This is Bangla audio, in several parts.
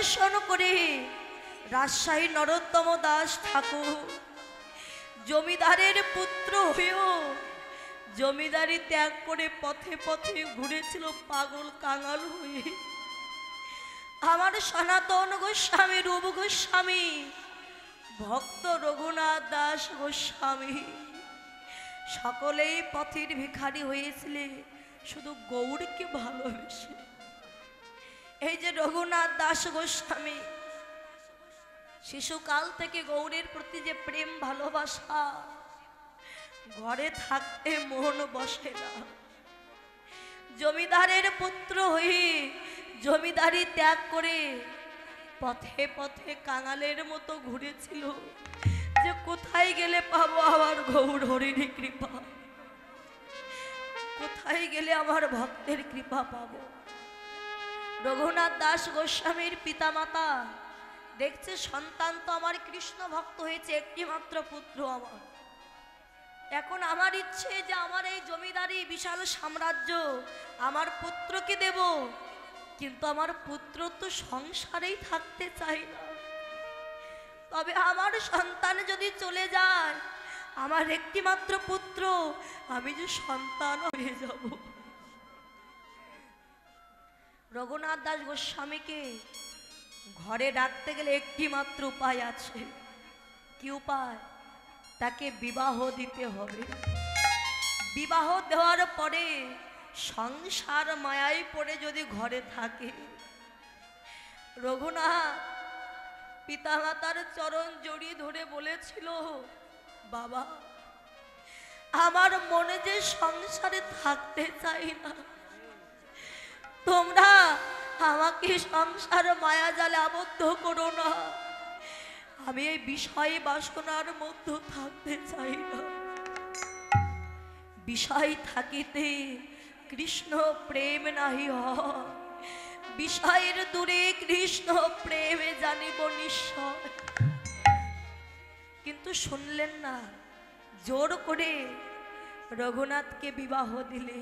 পরিদর্শন করে রাজশাহী নরোত্তম দাস ঠাকুর জমিদারের পুত্র হয়েও জমিদারি ত্যাগ করে পথে পথে ঘুরেছিল পাগল কাঙাল হয়ে। আমার সনাতন গোস্বামী, রূপ গোস্বামী, ভক্ত রঘুনাথ দাস গোস্বামী সকলেই পথের ভিখারি হয়েছিলে শুধু গৌরকে ভালোবেসে। এই যে রঘুনাথ দাস গোস্বামী শিশুকাল থেকে গৌরের প্রতি যে প্রেম ভালোবাসা, ঘরে থাকতে মন বসে না। জমিদারের পুত্র হয়ে জমিদারি ত্যাগ করে পথে পথে কাঙালের মতো ঘুরেছিল যে কোথায় গেলে পাবো আমার গৌর হরিণী কৃপা, কোথায় গেলে আমার ভক্তের কৃপা পাবো। রঘুনাথ দাস গোস্বামীর পিতামাতা দেখছে সন্তান তো আমার কৃষ্ণ ভক্ত হয়েছে, একটি মাত্র পুত্র আমার। এখন আমার ইচ্ছে যে আমার এই জমিদারি বিশাল সাম্রাজ্য আমার পুত্রকে দেব, কিন্তু আমার পুত্র তো সংসারেই থাকতে চাই না। তবে আমার সন্তান যদি চলে যায়, আমার একটি মাত্র পুত্র, আমি যে সন্তান হয়ে যাব। রঘুনাথ দাস গোস্বামীকে ঘরে ডাকতে গেলে একটি মাত্র উপায় আছে। কি উপায়? তাকে বিবাহ দিতে হবে। বিবাহ দেওয়ার পরে সংসার মায়ায় পড়ে যদি ঘরে থাকে, রঘুনাথ পিতামাতার চরণ জড়িয়ে ধরে বলেছিল, বাবা আমার মনে যে সংসারে থাকতে চাই না, তোমরা আমাকে সংসার মায়া জালে আবদ্ধ করো না, আমি এই বিষয়ে বাসনার মধ্যে থাকতে চাই না। বিষয় থাকিতে কৃষ্ণ প্রেম নাহি হয়, বিষয়ের দূরে কৃষ্ণ প্রেমে জানিব নিশ্চয়। কিন্তু শুনলেন না, জোর করে রঘুনাথকে বিবাহ দিলে।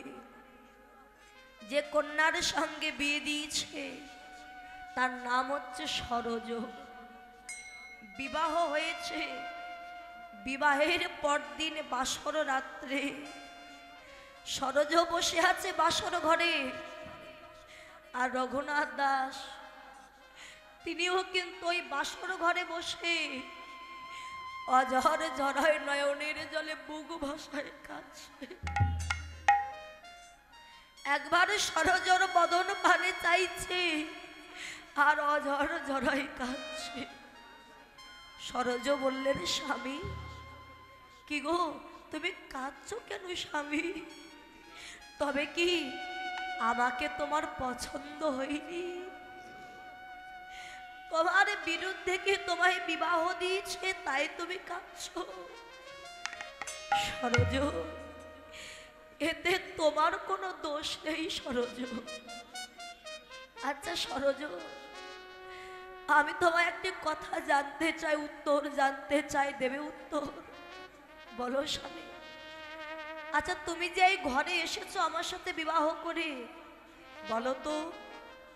যে কন্যার সঙ্গে বিয়ে দিয়েছে তার নাম হচ্ছে সরোজ। বিবাহ হয়েছে, বিবাহের পরদিন বাসর রাত্রে সরোজ বসে আছে বাসর ঘরে, আর রঘুনাথ দাস তিনিও কিন্তু ওই বাসর ঘরে বসে অঝর ঝরায় নয়নের জলে বুক ভাসায় কাছে। একবার সরোজর বদন পানে চাইছে আর অঝর ঝরায় কাছে। সরোজ বললেন, স্বামী কি গো তুমি কাঁদছো কেন স্বামী? তবে কি আমাকে তোমার পছন্দ হয়নি? তোমার বিরুদ্ধে কি তোমায় বিবাহ দিয়েছে তাই তুমি কাঁদছো? সরোজ, এতে তোমার কোনো দোষ নেই সরোজ। আচ্ছা সরোজ, আমি তোমায় একটি কথা জানতে চাই, উত্তর জানতে চাই, দেবে উত্তর? বলো স্বামী। আচ্ছা তুমি যে এই ঘরে এসেছো আমার সাথে বিবাহ করে, বলো তো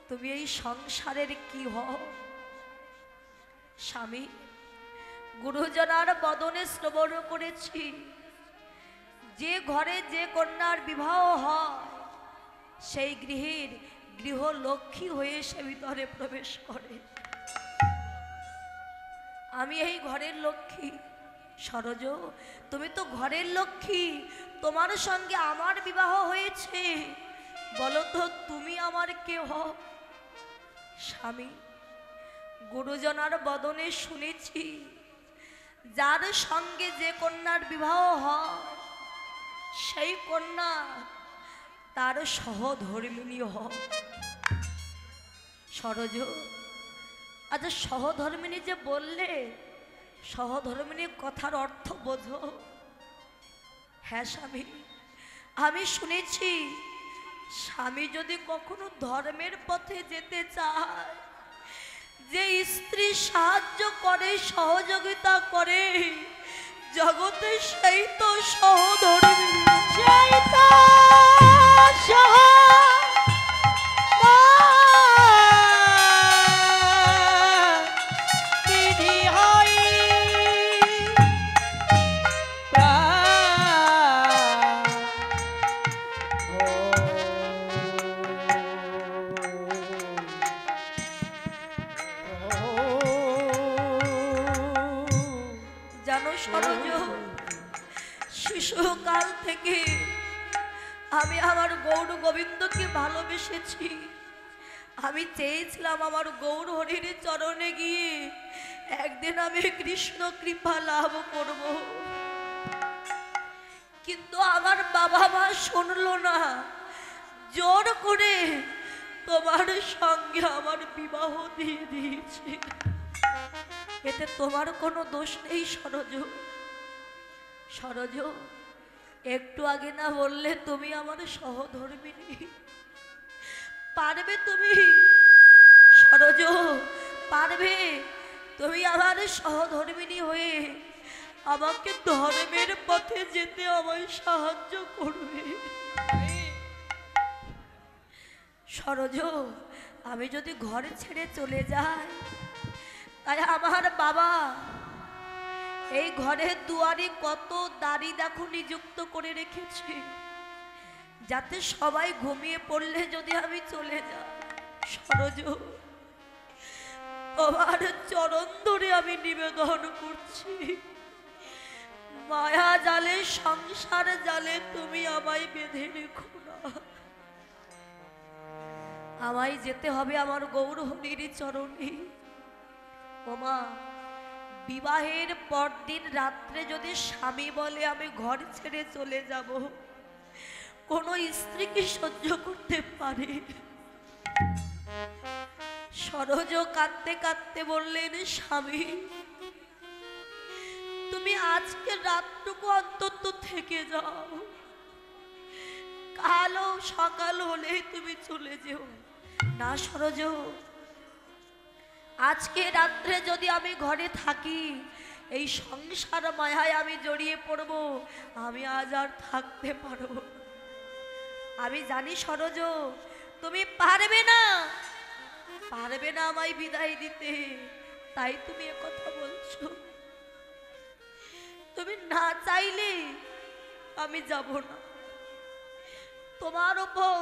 তুমি এই সংসারের কি হও? স্বামী, গুরুজনার বদনে শ্রবণ করেছি, যে ঘরে যে কন্যার বিবাহ হয় সেই গৃহের গৃহলক্ষ্মী হয়ে সে ভিতরে প্রবেশ করে। আমি এই ঘরের লক্ষ্মী। সরোজ, তুমি তো ঘরের লক্ষ্মী, তোমার সঙ্গে আমার বিবাহ হয়েছে, বলো তো তুমি আমার কে হও? স্বামী, গুরুজনার বদনে শুনেছি, যার সঙ্গে যে কন্যার বিবাহ হয় সেই কন্যা তার সহধর্মিণী হয়। সরোজ, আচ্ছা সহধর্মিণী যে বললে, সহধর্মিণীর কথার অর্থ বোঝো? হ্যাঁ স্বামী, আমি শুনেছি স্বামী যদি কখনো ধর্মের পথে যেতে চায়, যে স্ত্রী সাহায্য করে সহযোগিতা করে জগতে সেই তো সহধর্মিণী। সেই তো শিশুকাল থেকে আমি আমার গৌর গোবিন্দকে ভালোবেসেছি। আমি চেয়েছিলাম আমার গৌর হরির চরণে গিয়ে একদিন আমি কৃষ্ণ কৃপা লাভ করব, কিন্তু আমার বাবা মা শুনলো না, জোর করে তোমার সঙ্গে আমার বিবাহ দিয়ে দিয়েছে। এতে তোমার কোনো দোষ নেই সরজ। সরজ, একটু আগে না বললে তুমি আমার সহধর্মিনী? পারবে তুমি সরজ, পারবে তুমি আমার সহধর্মিনী হয়ে আমাকে ধর্মের পথে যেতে আমায় সাহায্য করবে? সরজ, আমি যদি ঘর ছেড়ে চলে যাই, তাই আমার বাবা এই ঘরের দুয়ারে কত দাড়ি দেখো নিযুক্ত করে রেখেছে, যাতে সবাই ঘুমিয়ে পড়লে যদি আমি চলে যাই, সরজ তোমার চরণ ধরে আমি নিবেদন করছি, মায়া জালে সংসার জালে তুমি আমায় বেঁধে রেখো না। আমায় যেতে হবে আমার গৌর হরির চরণে। ওমা, বিবাহের পরদিন রাত্রে যদি স্বামী বলে আমি ঘর ছেড়ে চলে যাব, কোনো স্ত্রী কি সহ্য করতে পারে? সরজ কাঁদতে কাঁদতে বললেন, স্বামী তুমি আজকে রাতটুকু অন্তত থেকে যাও, কালও সকাল হলে তুমি চলে যেও। না সরজ, আজকে রাত্রে যদি আমি ঘরে থাকি, এই সংসার মায়ায় আমি জড়িয়ে পড়ব, আমি আজ আর থাকতে পারব না। আমি জানি সরজ তুমি পারবে না, পারবে না আমায় বিদায় দিতে, তাই তুমি একথা বলছো। তুমি না চাইলে আমি যাব না। তোমার উপর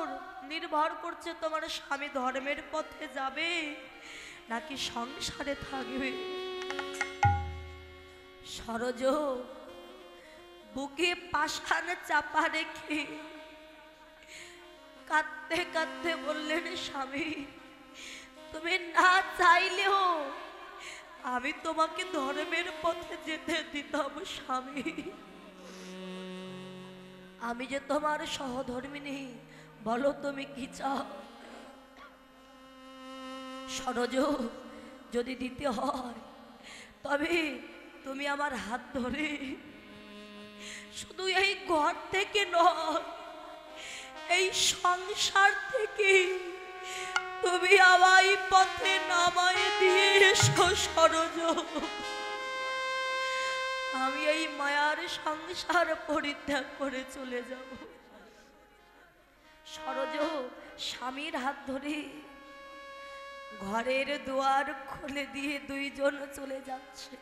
নির্ভর করছে তোমার স্বামী ধর্মের পথে যাবে নাকি সংসারে থাকবে। সরজ বুকে পাষাণ চাপা রেখে কাঁদতে কাঁদতে বললেন, স্বামী তুমি না চাইলেও আমি তোমাকে ধর্মের পথে যেতে দিতাম। স্বামী আমি যে তোমার সহধর্মিনী, বলো তুমি কি চাও? সরজ যদি দিতে হয় তবে তুমি আমার হাত ধরে শুধু এই ঘর থেকে নয়, এই সংসার থেকে তুমি আমায় পথে নামায় দিয়ে এসো সরজ। আমি এই মায়ার সংসার পরিত্যাগ করে চলে যাব। সরজ স্বামীর হাত ধরে ঘরের দুয়ার খুলে দিয়ে দুইজন চলে যাচ্ছে।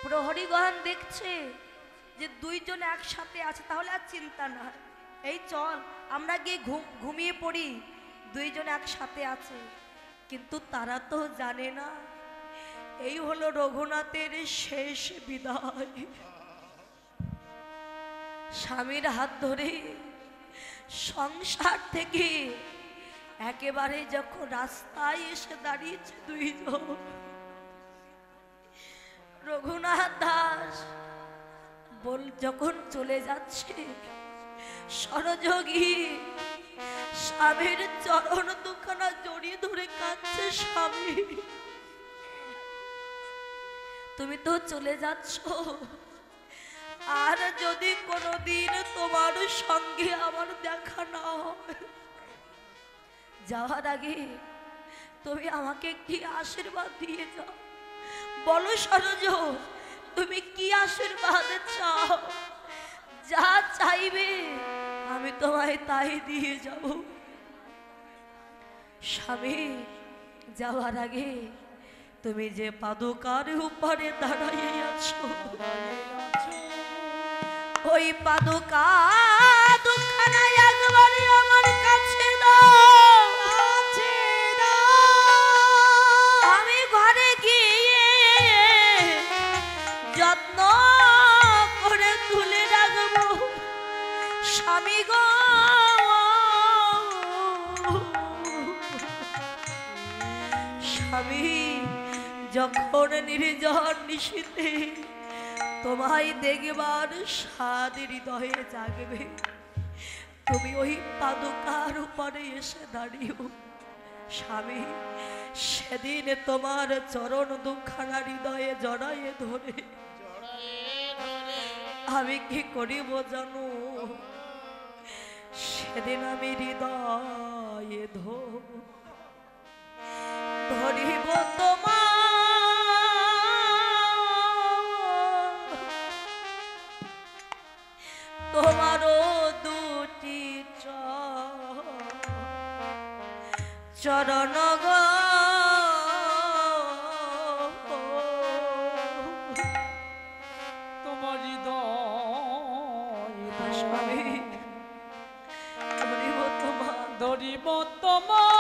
প্রহরীগণ দেখছে যে দুইজন একসাথে আছে, তাহলে আর চিন্তা না, এই চল আমরা গিয়ে ঘুমিয়ে পড়ি, দুইজন একসাথে আছে। কিন্তু তারা তো জানে না এই হলো রঘুনাথের শেষ বিদায়। স্বামীর হাত ধরে সংসার থেকে একেবারে যখন রাস্তায় এসে দাঁড়িয়েছে দুইজন, রঘুনাথ দাস যখন চলে যাচ্ছে, সরযোগী স্বামীর চরণ দুখানা জড়িয়ে ধরে কাঁদছে, স্বামী তুমি তো চলে যাচ্ছ, আর যদি কোনোদিন তোমার সঙ্গে আমার দেখা না হয়, যাওয়ার আগে তুমি আমাকে কি আশীর্বাদ দিয়ে যাও। বলো সরজ তুমি কি আশীর্বাদ চাও? যা চাইবে আমি তোমায় তাই দিয়ে যাব। স্বামী যাওয়ার আগে তুমি যে পাদুকার উপরে দাঁড়িয়ে আছো, ওই পাদুকা দুখানা একবারে আমার কাছে দাও। আমি ঘরে গিয়ে যত্ন করে তুলে স্বামী যখন নির্জন নিশীথে তোমায় দেখবার স্বাদ হৃদয়ে জাগবে, তুমি ওই পাদুকার উপরে এসে দাঁড়িও স্বামী। সেদিন তোমার চরণ দুখানা হৃদয়ে জড়ায়ে ধরে আমি কি করিব জানো? সেদিন আমি হৃদয়ে ধরিব তোমারও দুটি চরণ গো। তোমার হৃদয় স্বামী ধরিব ধরিব তোমার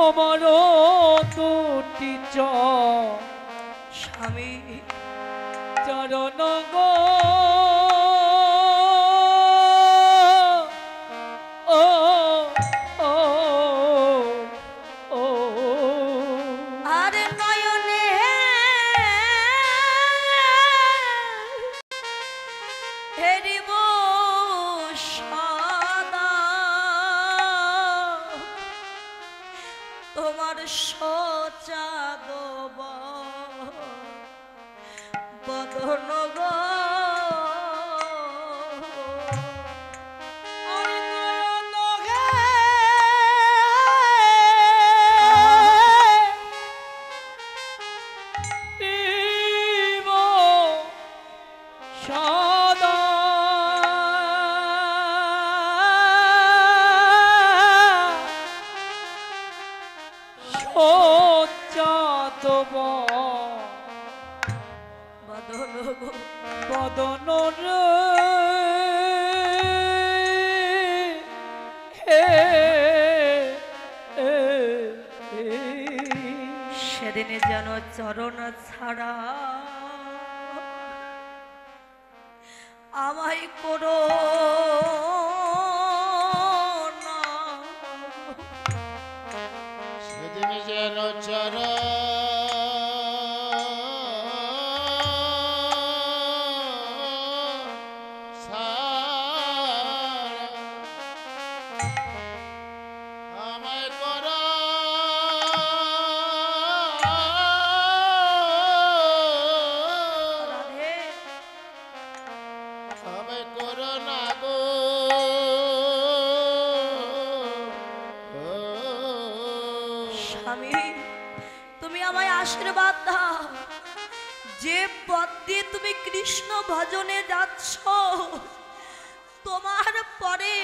তোমারও দুটি স্বামী চরণ গো। আর নয়নে হেরিব সদা তোমার সচাদ বদন গো। বদন সেদিনে যেন চরণ ছাড়া আমায় করো না। সেদিনে যেন চরণ আশীর্বাদ দাও, যে পথ দিয়ে তুমি কৃষ্ণ ভজনে যাচ্ছ তোমার পরে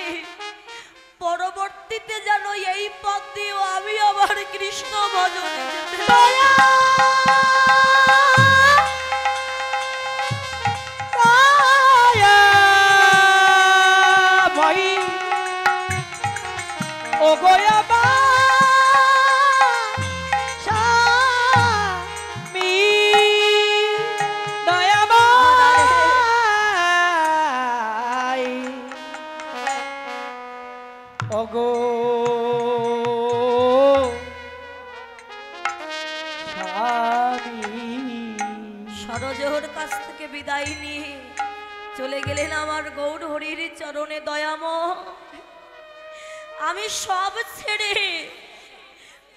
পরবর্তীতে যেন এই পথ দিয়েও আমি আবার কৃষ্ণ ভজনে যেতে ভাই ও গোয়া সরজোর কাছ থেকে বিদায় নিয়ে চলে গেলেন আমার গৌর হরির চরণে দয়াময়। আমি সব ছেড়ে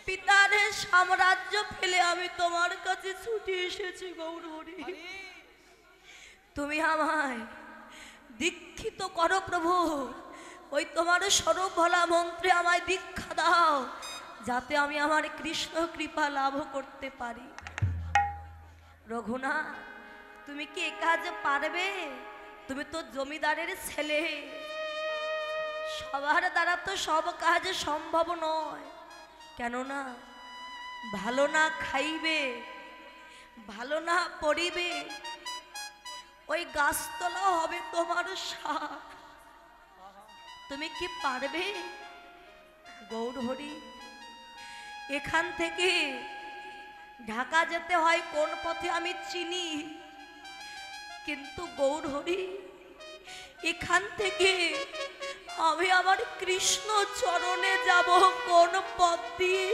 পিতার সাম্রাজ্য ফেলে আমি তোমার কাছে ছুটে এসেছি গৌর হরি। তুমি আমায় দীক্ষিত করো প্রভু, ওই তোমার স্বরূপ ভোলা মন্ত্রে আমায় দীক্ষা দাও, যাতে আমি আমার কৃষ্ণ কৃপা লাভ করতে পারি। রঘুনাথ, তুমি কি এ কাজ পারবে? তুমি তো জমিদারের ছেলে, সবার দ্বারা তো সব কাজ সম্ভব নয়। কেননা ভালো না খাইবে, ভালো না পড়িবে, ওই গাছতলা হবে তোমার সাপ। তুমি কি পারবে? গৌর হরি, এখান থেকে ঢাকা যেতে হয় কোন পথে আমি চিনি, কিন্তু গৌর হরি এখান থেকে আমি আমার কৃষ্ণ চরণে যাব কোন পথ দিয়ে,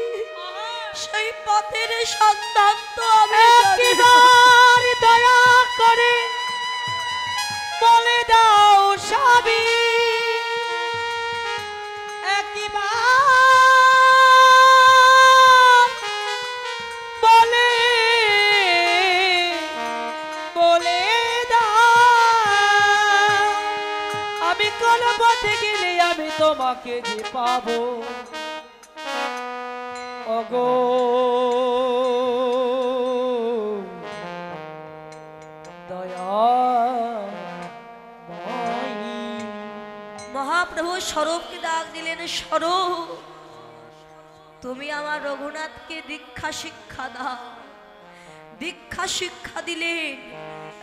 সেই পথের সন্ধান তো আমি জানি না। একবার দয়া করে বলে দাও স্বামী, একবার বলে বলে দাও আমি কোন পথে গেলে আমি তোমাকে যে পাবো। ওগো মহাপ্রভু স্বরূপকে ডাক দিলেন, স্বরূপ তুমি আমার রঘুনাথকে দীক্ষা শিক্ষা দাও। দীক্ষা শিক্ষা দিলেন,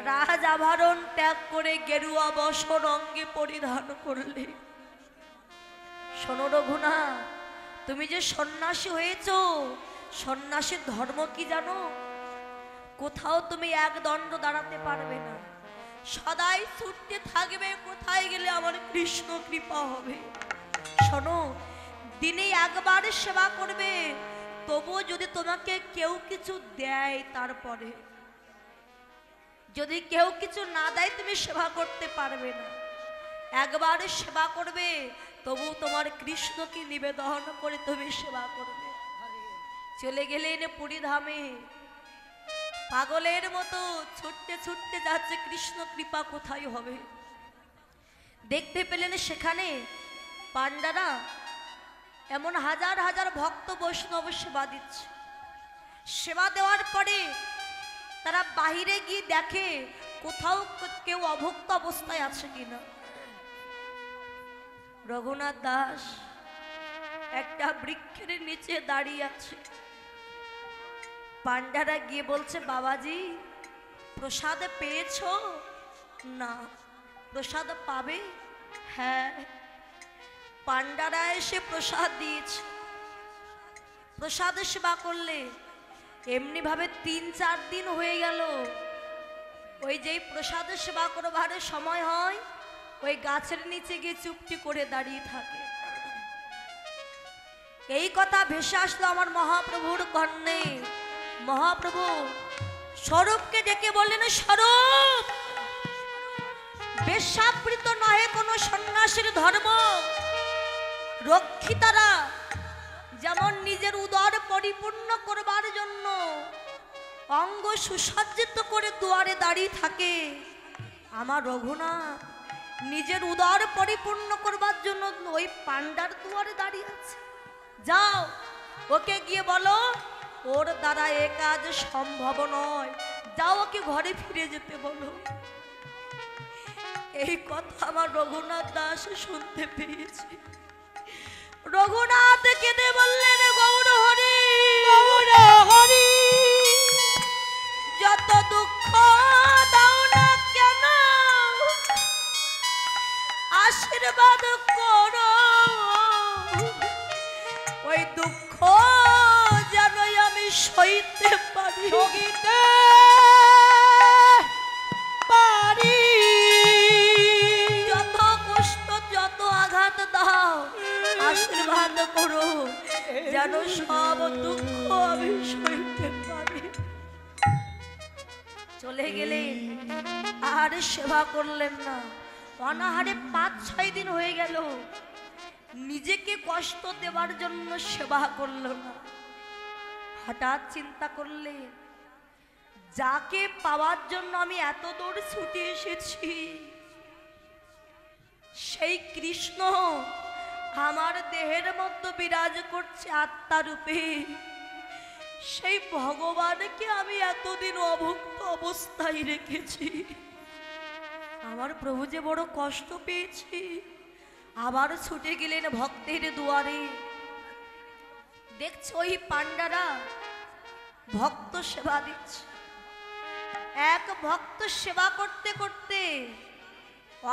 রাজ আভরণ ত্যাগ করে গেরুয়া বসন অঙ্গে পরিধান করলে। শোনো রঘুনাথ, তুমি যে সন্ন্যাসী হয়েছ, সন্ন্যাসীর ধর্ম কি জানো? কোথাও তুমি এক দণ্ড দাঁড়াতে পারবে না, সদাই ছুটতে থাকবে, কোথায় গেলে আমার কৃষ্ণ কৃপা হবে। শোনো, দিনে একবার সেবা করবে, তবুও যদি তোমাকে কেউ কিছু দেয়, তারপরে যদি কেউ কিছু না দেয় তুমি সেবা করতে পারবে না। একবার সেবা করবে, তবু তোমার কৃষ্ণকে নিবেদন করে তুমি সেবা করবে। চলে গেলেন পুরীধামে, পাগলের মতো ছুটতে ছুটতে যাচ্ছে, কৃষ্ণ কৃপা কোথায় হবে। দেখতে পেলেন সেখানে পাণ্ডারা এমন হাজার হাজার ভক্ত বৈষ্ণব সেবা দিচ্ছে। সেবা দেওয়ার পরে তারা বাহিরে গিয়ে দেখে কোথাও কেউ অভুক্ত অবস্থায় আছে কিনা। রঘুনাথ দাস একটা বৃক্ষের নিচে দাঁড়িয়ে আছে। পাণ্ডারা গিয়ে বলছে, বাবাজি প্রসাদ পেয়েছো? না। প্রসাদ পাবে? হ্যাঁ। পাণ্ডারা এসে প্রসাদ দিয়েছে। প্রসাদ সেবা করলে এমনি ভাবে ৩-৪ দিন হয়ে গেল। ওই যেই প্রসাদ সেবা করবার সময় হয়, ওই গাছের নিচে গিয়ে চুপটি করে দাঁড়িয়ে থাকে। এই কথা ভেসে আসলো আমার মহাপ্রভুর কর্ণে। মহাপ্রভু স্বরূপকে ডেকে বললেন, স্বরূপ বেশ্যাবৃত নহে কোন সন্ন্যাসীর ধর্ম। রক্ষিতারা যেমন নিজের উদর পরিপূর্ণ করবার জন্য অঙ্গ সুসজ্জিত করে দুয়ারে দাঁড়িয়ে থাকে, আমার রঘুনাথ নিজের উদর পরিপূর্ণ করবার জন্য ওই পাণ্ডার দুয়ারে দাঁড়িয়ে আছে। যাও ওকে গিয়ে বলো ওর দ্বারা এ কাজ সম্ভব নয়, যাও ওকে ঘরে ফিরে যেতে বলো। এই কথা আমার রঘুনাথ দাস শুনতে পেয়েছি। রঘুনাথ কেঁদে বললেন, গৌর হরি, গৌর হরি, যত দুঃখ দাও না কেন আশীর্বাদ করো, ওই দুঃখ যেন আমি সইতে পারি, সইতে পারি। যত কষ্ট যত আঘাত দাও আশীর্বাদ করো, যেন সব দুঃখ আমি সইতে পারি। চলে গেলেন, আর সেবা করলেন না। অনাহারে ৫-৬ দিন হয়ে গেল, নিজেকে কষ্ট দেওয়ার জন্য সেবা করল না। হঠাৎ চিন্তা করলেন, যাকে পাওয়ার জন্য আমি এত দূর ছুটে এসেছি, সেই কৃষ্ণ আমার দেহের মধ্যে বিরাজ করছে আত্মা রূপে। সেই ভগবানকে আমি এতদিন অভুক্ত অবস্থায় রেখেছি। আমার প্রভু যে বড় কষ্ট পেয়েছি। আবার ছুটে গেলেন ভক্তের দুয়ারে। দেখছো ওই পাণ্ডারা ভক্ত সেবা দিচ্ছে। এক ভক্ত সেবা করতে করতে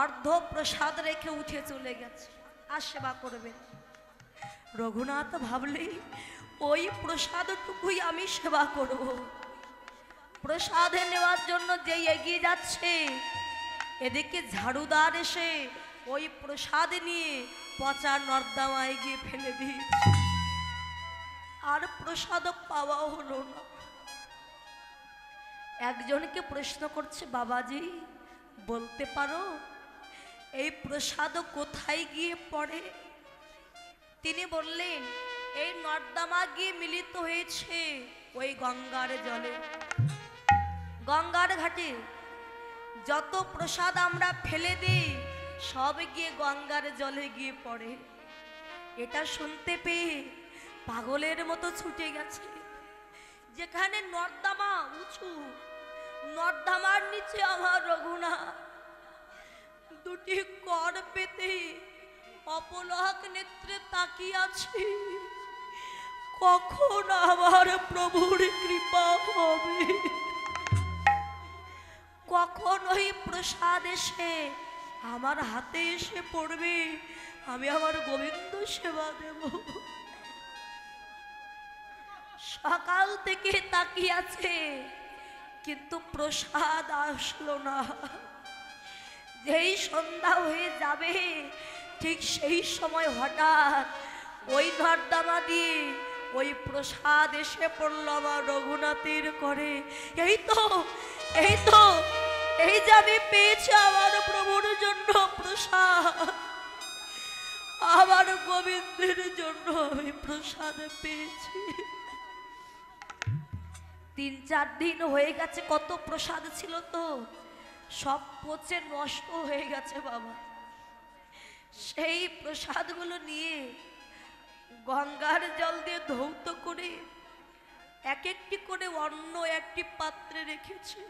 অর্ধ প্রসাদ রেখে উঠে চলে গেছে, আর সেবা করবেন। রঘুনাথ ভাবলেই ওই প্রসাদটুকুই আমি সেবা করব। প্রসাদ নেওয়ার জন্য যেই এগিয়ে যাচ্ছে, এদিকে ঝাড়ুদার এসে ওই প্রসাদ নিয়ে পচা নর্দমায় গিয়ে ফেলে দিয়েছে। আর প্রসাদ পাওয়া হলো না। একজনকে প্রশ্ন করছে, বাবাজি বলতে পারো এই প্রসাদ কোথায় গিয়ে পড়ে? তিনি বললেন, এই নর্দমা গিয়ে মিলিত হয়েছে ওই গঙ্গার জলে। গঙ্গার ঘাটে যত প্রসাদ আমরা ফেলে দিই সব গিয়ে গঙ্গার জলে গিয়ে পড়ে। এটা শুনতে পেয়ে পাগলের মতো ছুটে গেছে। যেখানে নর্দমা উঁচু, নর্দমার নিচে আমার রঘুনাথ দুটি কর পেতে অপলক নেত্রে তাকিয়ে আছি। কখন আমার প্রভুর কৃপা হবে, কখন ওই প্রসাদ এসে আমার হাতে এসে পড়বে, আমি আমার গোবিন্দ সেবা দেব। সকাল থেকে তাকিয়ে আছে কিন্তু প্রসাদ আসলো না। যেই সন্ধ্যা হয়ে যাবে ঠিক সেই সময় হঠাৎ ওই নর্দমা দিয়ে ওই প্রসাদ এসে পড়ল আমার রঘুনাথের করে। এই তো এই তো এই যে আমি পেয়েছি আমার প্রভুর জন্য প্রসাদ, আমার গোবিন্দের জন্য আমি প্রসাদ পেয়েছি। 3-4 দিন হয়ে গেছে, কত প্রসাদ ছিল তো সব পচে নষ্ট হয়ে গেছে বাবা। সেই প্রসাদগুলো নিয়ে গঙ্গার জল দিয়ে ধৌত করে এক একটি করে অন্য একটি পাত্রে রেখেছে।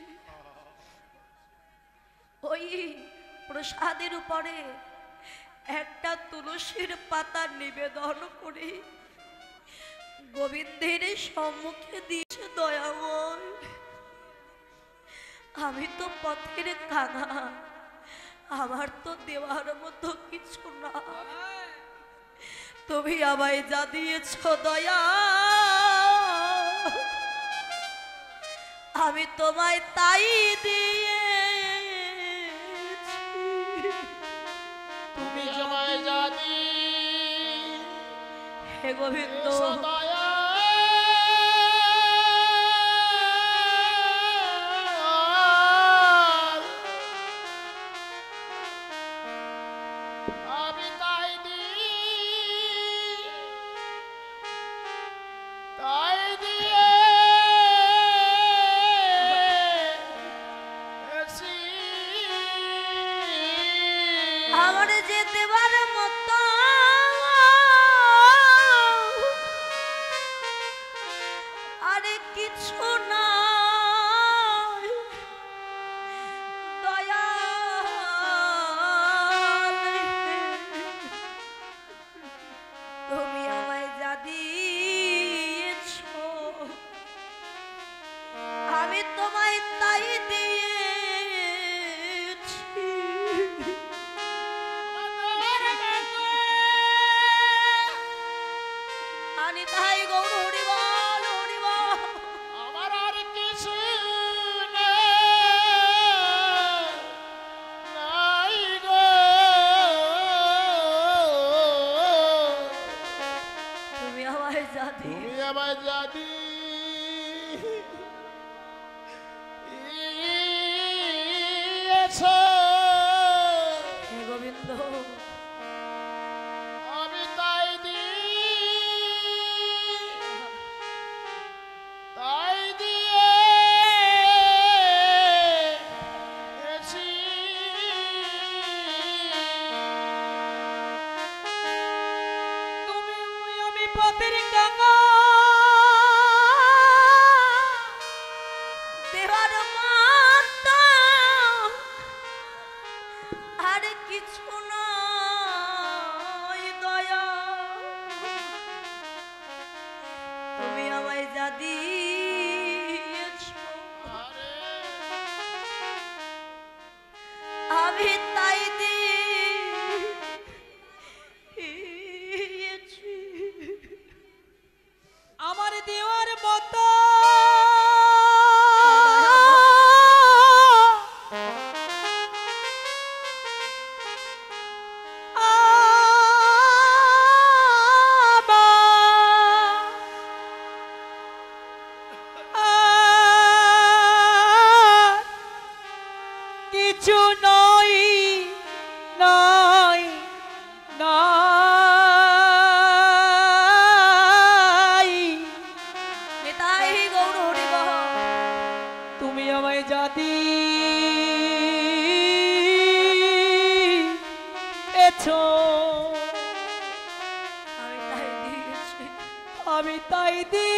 ওই প্রসাদের উপরে একটা তুলসীর পাতা নিবেদন করে গোবিন্দের সম্মুখে দিয়েছে। দয়াময়, আমি তো পথের কানা, আমার তো দেওয়ার মতো কিছু না, তুমি আমায় যা দিয়েছ দয়া, আমি তোমায় তাই দিয়ে তুমি আমায় যা হে গোবিন্দ। দয়া আমি তাই দিয়ে আমার যে দেবার মতো আরে কিছু না দয়া, তুমি আমায় যা দিয়েছ আমি তোমায় তাই দিয়েছি। আনি তাই গৌর হরি বল, হরি বল। আমার আর কিছু নাই গো, তুমি আমায় যা তুমি দিয়েছ আমায় যা দিয়েছ হে গোবিন্দ, আমি তাই দিয়েছি। তুমি আমি পথের কাঙা, দেবার মাতা আর কিছু নয় দয়া, তুমি আমায় যা দিয়েছ আমি তাই দিয়েছি। তুমি আমায় জাতি এছো, আমি তাই দিয়েছি। আমি তাই দি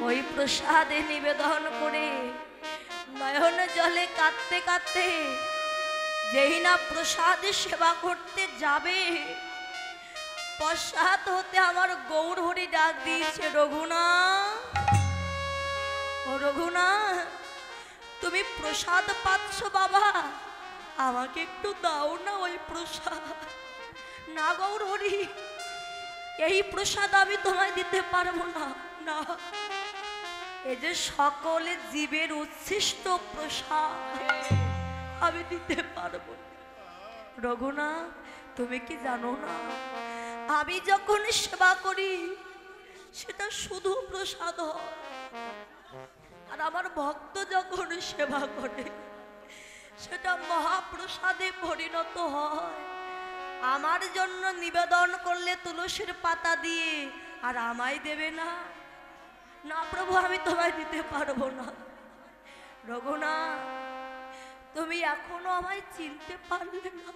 ওই প্রসাদে নিবেদন করে নয়ন জলে কাঁদতে কাঁদতে যেই না প্রসাদে সেবা করতে যাবে, পশ্চাৎ হতে আমার গৌর হরি ডাক দিয়েছে, রঘুনাথ, ও রঘুনাথ, তুমি প্রসাদ পাচ্ছ বাবা, আমাকে একটু দাও না ওই প্রসাদ। না গৌর হরি, এই প্রসাদ আমি তোমায় দিতে পারবো না। না, এই যে সকলে জীবের উচ্ছিষ্ট প্রসাদ আমি দিতে পারবো না। রঘুনাথ, তুমি কি জানো না, আমি যখন সেবা করি সেটা শুধু প্রসাদ হয়, আর আমার ভক্ত যখন সেবা করে সেটা মহাপ্রসাদে পরিণত হয়। আমার জন্য নিবেদন করলে তুলসীর পাতা দিয়ে, আর আমায় দেবে না? না প্রভু, আমি তোমায় দিতে পারবো না। রঘুনাথ, তুমি এখনো আমায় চিনতে পারলে না।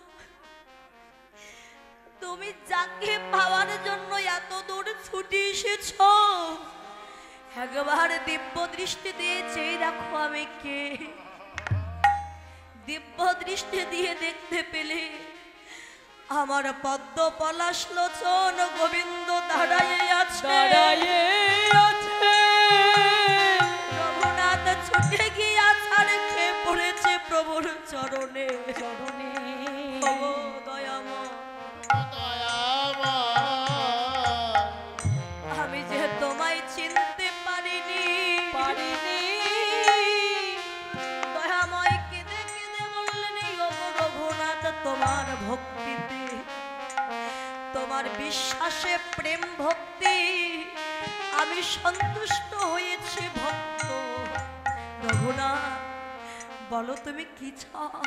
তুমি যাকে পাওয়ার জন্য এত দূর ছুটে এসেছ, একবার দিব্য দৃষ্টি দিয়ে চেয়ে দেখো আমি কে। দিব্য দৃষ্টি দিয়ে দেখতে পেলে আমার পদ্ম পলাশ লোচন গোবিন্দ দাঁড়াইয়ে আছে। রঘুনাথ ছুটে গিয়া ছাড়ে খেয়ে পড়েছে প্রভুর চরণে। চরণে দয়াময়, আমি যে তোমায় চিনতে পারিনি, দয়াময় কেঁদে কেঁদে বললেন, রঘুনাথ, তোমার ভক্তিতে, তোমার বিশ্বাসে প্রেম ভক্তি আমি সন্তুষ্ট হয়েছি ভক্ত। রঘুনাথ, বলো তুমি কি চাও?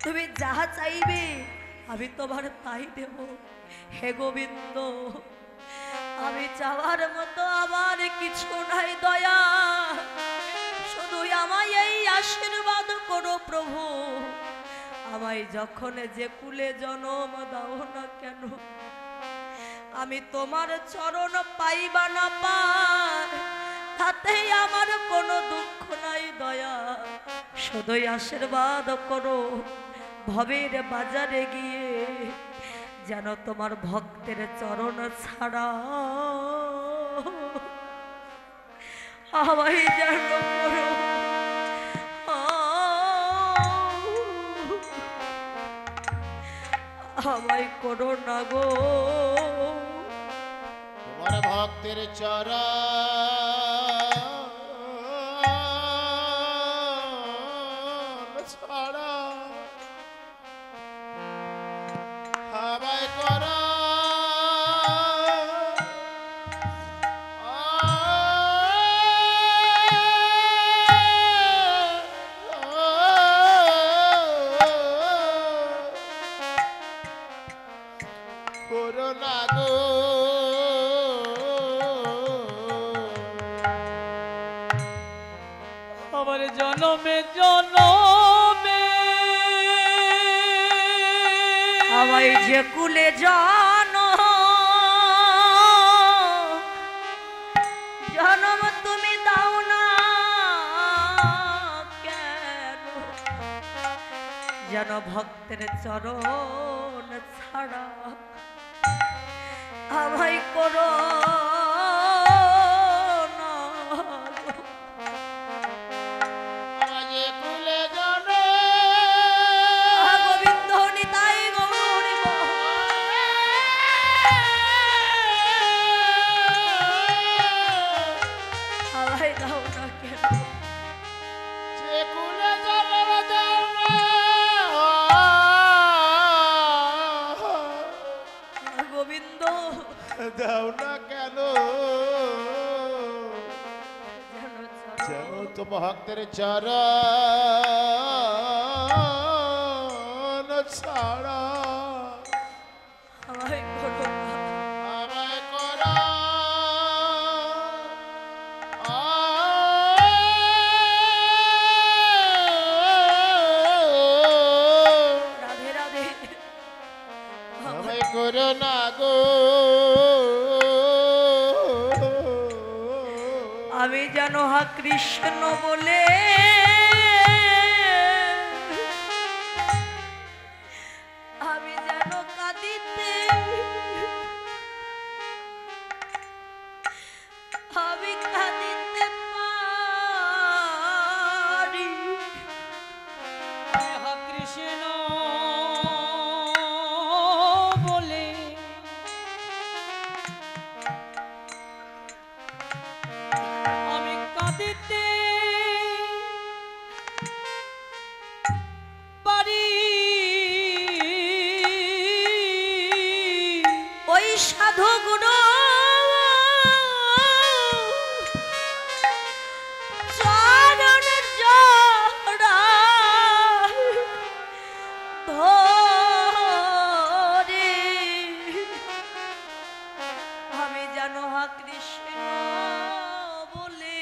তুমি যাহা চাইবে আমি তোমার তাই দেব। হে গোবিন্দ, আমি চাওয়ার মতো আমার কিছু নাই দয়া, শুধু আমায় এই আশীর্বাদ করো প্রভু, আমায় যখন যে কুলে জনম দাও না কেন, আমি তোমার চরণ পাইবা না পার, তাতেই আমার কোনো দুঃখ নাই দয়া, শুধুই আশীর্বাদ করো ভবের বাজারে গিয়ে যেন তোমার ভক্তের চরণ ছাড়া আমায় যেন করো, আমায় করো না গো। তোমার ভক্তের চরণ ছাড়া আমায় করো করোনা গো। আমার জনমে জনমে আমায় যে কুলে জনম তুমি দাও না কেন, যেন ভক্তের চরণ ছাড়া আমায় করো না। আমায় কুলে জনম গোবিন্দ নিতাই গৌর আমায় দাও না কেন, যে কুলে জনম দাও না গোবিন্দ দাও না কেন, যেন যেন তো ভক্তের চরণ ছাড়া আমায় করো না গো। আমি যেন হা কৃষ্ণ বলে আমি যেন কাঁদিতে আমি কাঁদিতে পারি। হা কৃষ্ণ বলে আমি কাঁদিতে পারি। ওই সাধু গুরু চরণের জড়া ধরে আমি যেন হা কৃষ্ণ বলে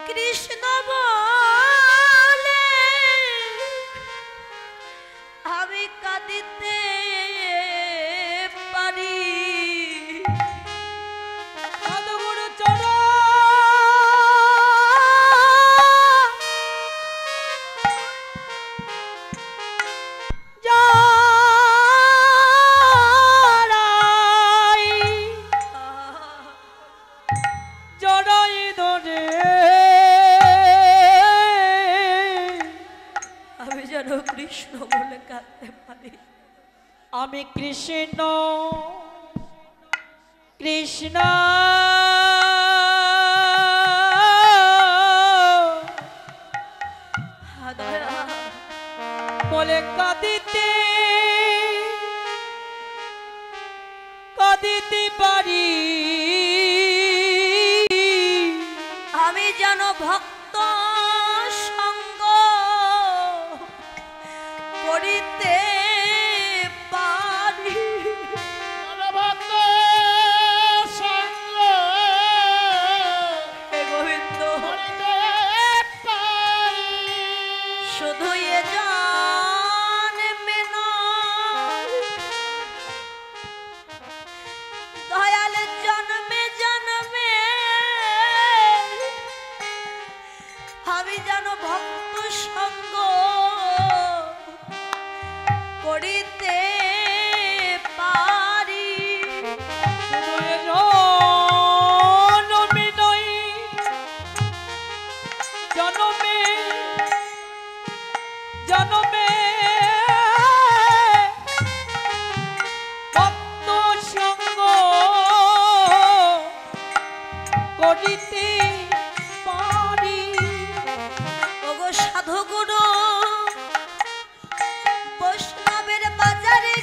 কৃষ্ণ বলে আমি কাঁদিতে পারি। সাধুগুরু চরণ জড়াই জড়াই ধরে আমি যেন কৃষ্ণ বলে কাঁদতে পারি। আমি কৃষ্ণ কৃষ্ণ দয়া বলে কাঁদিতে কাঁদিতে পারি। আমি যেন ভক্ত সঙ্গ করিতে পারি। ভক্ত সঙ্গ হে গোবিন্দ করিতে পারি। শুধু এ জন্মে নয়, দয়াল জন্মে জন্মে আমি যেন ভক্ত সঙ্গ করিতে পারি। জনমে নয় জনমে জনমে ভক্ত সঙ্গ করিতে পারি। ওগো সাধু গুরু বৈষ্ণবের বাজারে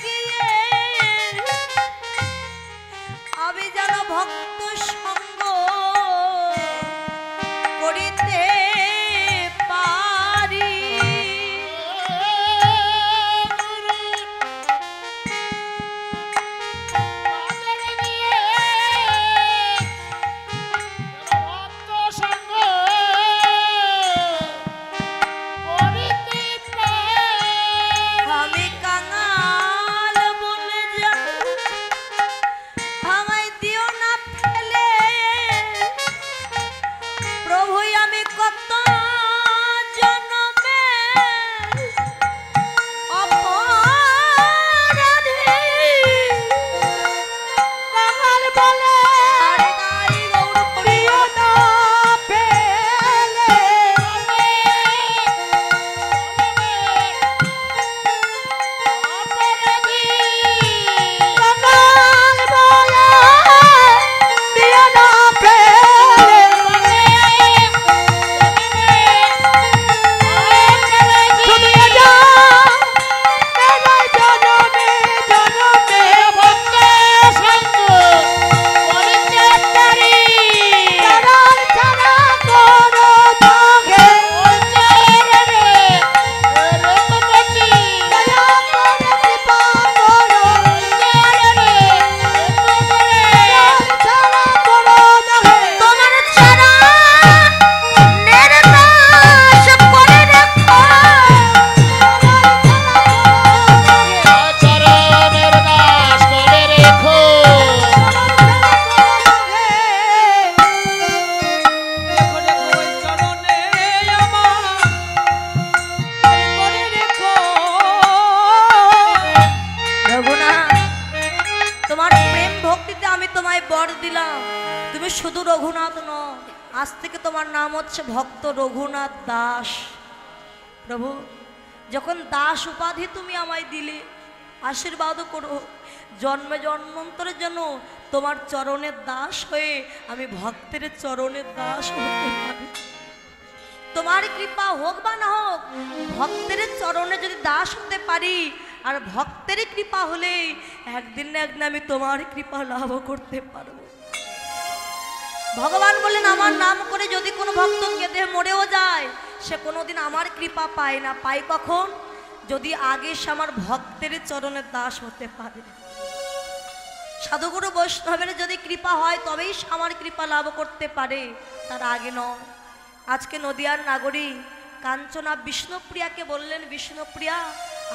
বর দিলাম তুমি শুধু রঘুনাথ নও, আজ থেকে তোমার নাম হচ্ছে ভক্ত রঘুনাথ দাস। প্রভু, যখন দাস উপাধি তুমি আমায় দিলে, আশীর্বাদ করো জন্মে জন্মান্তরের জন্য তোমার চরণের দাস হয়ে আমি ভক্তের চরণের দাস হতে পারি। তোমার কৃপা হোক বা না হোক, ভক্তের চরণে যদি দাস হতে পারি, আর ভক্তের কৃপা হলে একদিন না একদিন আমি তোমার কৃপা লাভ করতে পারবো। ভগবান বললেন, আমার নাম করে যদি কোনো ভক্ত কেঁদে মরেও যায়, সে কোনোদিন আমার কৃপা পায় না। পায় কখন? যদি আগে সে আমার ভক্তের চরণের দাস হতে পারে। সাধুগুরু বৈষ্ণবের যদি কৃপা হয় তবেই সে আমার কৃপা লাভ করতে পারে, তার আগে নয়। আজকে নদিয়ার নাগরিক কাঞ্চনা বিষ্ণুপ্রিয়াকে বললেন, বিষ্ণুপ্রিয়া,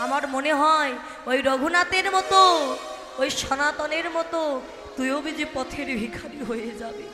আমার মনে হয় ওই রঘুনাথের মতো, ওই সনাতনের মতো তুইও বুঝি পথের ভিখারি হয়ে যাবে।